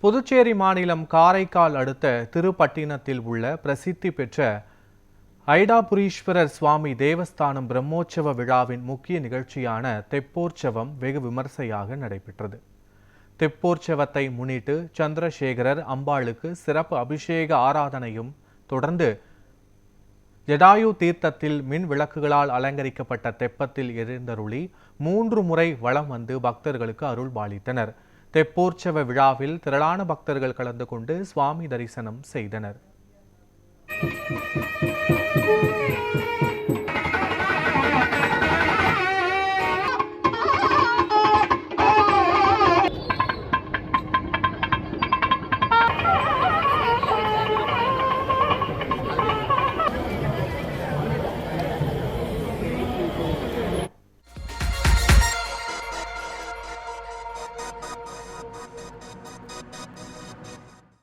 புதுச்சேரி மாநிலம் காரைக்கால் அடுத்த திருப்பட்டினத்தில் உள்ள பிரசித்தி பெற்ற ஐடாபுரீஸ்வரர் சுவாமி தேவஸ்தானம் பிரம்மோற்சவ விழாவின் முக்கிய நிகழ்ச்சியான தெப்போற்சவம் வெகு விமர்சையாக நடைபெற்றது. தெப்போற்சவத்தை முன்னிட்டு சந்திரசேகரர் அம்பாளுக்கு சிறப்பு அபிஷேக ஆராதனையும் தொடர்ந்து ஜடாயு தீர்த்தத்தில் மின் விளக்குகளால் அலங்கரிக்கப்பட்ட தெப்பத்தில் எழுந்தருளி 3 முறை வலம் வந்து பக்தர்களுக்கு அருள் பாலித்தனர். தெப்போற்சவ விழாவில் திரளான பக்தர்கள் கலந்து கொண்டு சுவாமி தரிசனம் செய்தனர்.